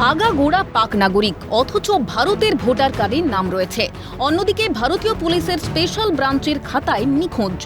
আগাগোড়া পাক নাগরিক অথচ ভারতের ভোটার কার্ডে নাম রয়েছে। অন্যদিকে ভারতীয় পুলিশের স্পেশাল ব্রাঞ্চের খাতায় নিখোঁজ।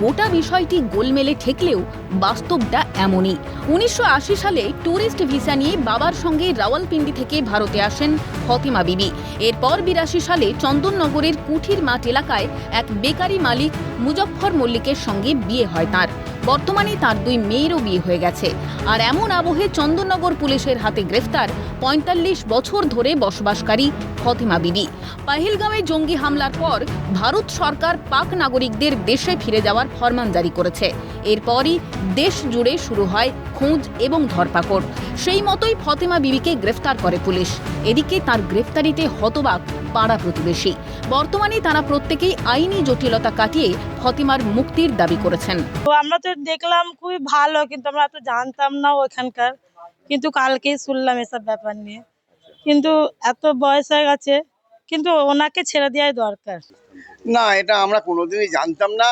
গোটা বিষয়টি গোলমেলে ঠেকলেও বাস্তবটা এমনই। 1980 সালে ট্যুরিস্ট ভিসা নিয়ে বাবার সঙ্গে রাওয়ালপিন্ডি থেকে ভারতে আসেন ফতেমা বিবি। এরপর 82 সালে চন্দননগরের কুঠির মাঠ এলাকায় এক বেকারি মালিক মুজফ্ফর মল্লিকের সঙ্গে বিয়ে হয় তাঁর। বর্তমানে তার 2 মেয়েরও বিয়ে হয়ে গেছে। আর এমন আবহে চন্দননগর পুলিশের হাতে গ্রেফতার 45 বছর ধরে বসবাসকারী ফতেমা বিবি। পাহেলগাঁওয়ে জঙ্গি হামলার পর ভারত সরকার পাক নাগরিকদের দেশে ফিরে যাওয়ার ফরমান জারি করেছে। এরপরই দেশ জুড়ে শুরু হয় খোঁজ এবং ধরপাকড়। সেই মতোই ফতেমা বিবিকে গ্রেফতার করে পুলিশ। এদিকে তার গ্রেফতারিতে হতবাক পাড়া প্রতিবেশী। বর্তমানে তারা প্রত্যেকেই আইনি জটিলতা কাটিয়ে ফতেমার মুক্তির দাবি করেছেন। তো আমরা তো দেখলাম খুবই ভালো, কিন্তু আমরা তো জানতাম না ওখানকার, কিন্তু কালকেই শুনলাম এসব ব্যাপার নিয়ে। কিন্তু এত বয়স হয়ে গেছে, কিন্তু ওনাকে ছেড়ে দেওয়াই দরকার। না, এটা আমরা কোনোদিনই জানতাম না।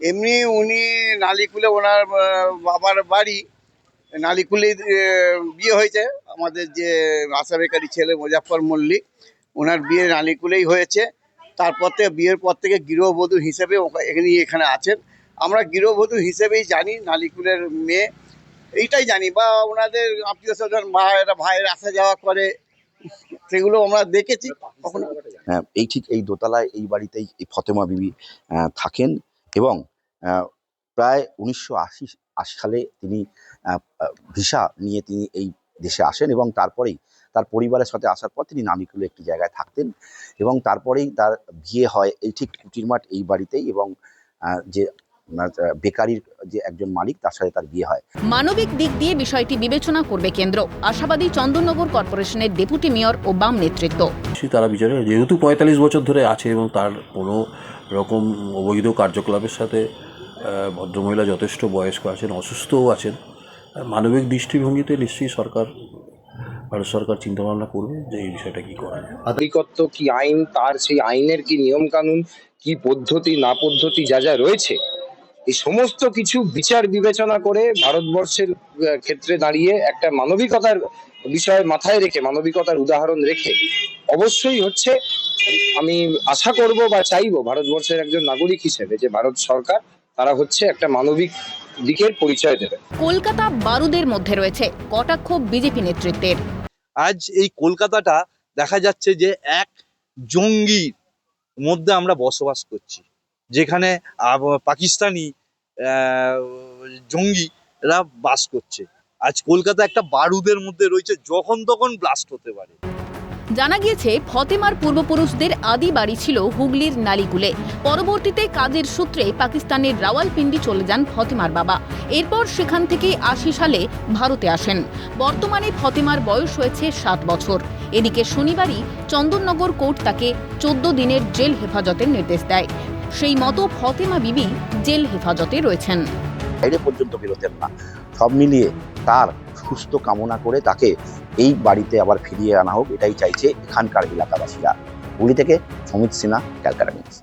এমনি উনি নালিকুলে ওনার বাবার বাড়ি নালিকুলে বিয়ে হয়েছে। আমাদের যে আশা বেকারি ছেলে মুজফ্ফর মল্লিক, ওনার বিয়ে নালিকুলেই হয়েছে। তারপর থেকে বিয়ের পর থেকে গৃহবধূ হিসেবে এখানে আছেন। আমরা গৃহবধূ হিসেবেই জানি নালিকুলের মেয়ে, এইটাই জানি। বা ওনাদের আত্মীয় স্বজন ভাইয়ের আসা যাওয়া করে, সেগুলো আমরা দেখেছি। কখনো এই ঠিক এই দোতলায় এই বাড়িতেই এই ফতেমা বিবি থাকেন এবং প্রায় 1980 সালে তিনি ভিসা নিয়ে তিনি এই দেশে আসেন এবং তারপরেই তার পরিবারের সাথে আসার পর তিনি নালিকুলে একটি জায়গায় থাকতেন এবং তারপরেই তার বিয়ে হয় এই ঠিক কুটির মাঠ এই বাড়িতেই এবং যে বেকারির যে একজন মালিক তার সাথে তার বিয়ে হয়। মানবিক দিক দিয়ে বিষয়টি বিবেচনা করবে কেন্দ্র, আশাবাদী চন্দননগর কর্পোরেশনের ডেপুটি মেয়র ও বাম নেতৃত্ব। তারা বিচারে যেহেতু 45 বছর ধরে আছে এবং তার কোনো রকম অবৈধ কার্যকলাপের সাথে ভদ্রমহিলা যথেষ্ট বয়স্ক আছেন, অসুস্থও আছেন, মানবিক দৃষ্টিভঙ্গিতে নিশ্চয়ই ভারত সরকার চিন্তাভাবনা করবে যে এই বিষয়টা কী করা যায়। নাগরিকত্ব কি আইন, তার সেই আইনের কি নিয়ম কানুন, কি পদ্ধতি না পদ্ধতি যা যা রয়েছে, এই সমস্ত কিছু বিচার বিবেচনা করে ভারতবর্ষের ক্ষেত্রে দাঁড়িয়ে একটা মানবিকতার বিষয় মাথায় রেখে, মানবিকতার উদাহরণ রেখে অবশ্যই হচ্ছে আমি আশা করব বা চাইবো ভারতবর্ষের একজন নাগরিক হিসেবে যে ভারত সরকার তারা হচ্ছে একটা মানবিক দিকের পরিচয় দেবে। কলকাতা বারুদের মধ্যে রয়েছে কটাক্ষ বিজেপি নেতৃত্বের। আজ এই কলকাতাটা দেখা যাচ্ছে যে এক জঙ্গির মধ্যে আমরা বসবাস করছি, যেখানে পাকিস্তানি জঙ্গিরা বাস করছে। আজ কলকাতা একটা বারুদের মধ্যে রয়েছে, যখন তখন ব্লাস্ট হতে পারে। জানা গিয়েছে ফতেমার পূর্বপুরুষদের আদি বাড়ি ছিল হুগলির নালিকুলে। পরবর্তীতে কাজের সূত্রে পাকিস্তানের রাওয়ালপিন্ডি চলে যান ফতেমার বাবা। এরপর সেখান থেকে 80 সালে ভারতে আসেন। বর্তমানে ফতেমার বয়স হয়েছে 7 বছর। এদিকে শনিবারই চন্দননগর কোর্ট তাকে 14 দিনের জেল হেফাজতের নির্দেশ দেয়। সেই মতো ফতেমা বিবি জেল হেফাজতে রয়েছেন। বাইরে পর্যন্ত বেরোতেন না। সব মিলিয়ে তার সুস্থ কামনা করে তাকে এই বাড়িতে আবার ফিরিয়ে আনা হোক, এটাই চাইছে এখানকার এলাকাবাসীরা। হুগলি থেকে সমিত সিনহা, ক্যালকাটা নিউজ।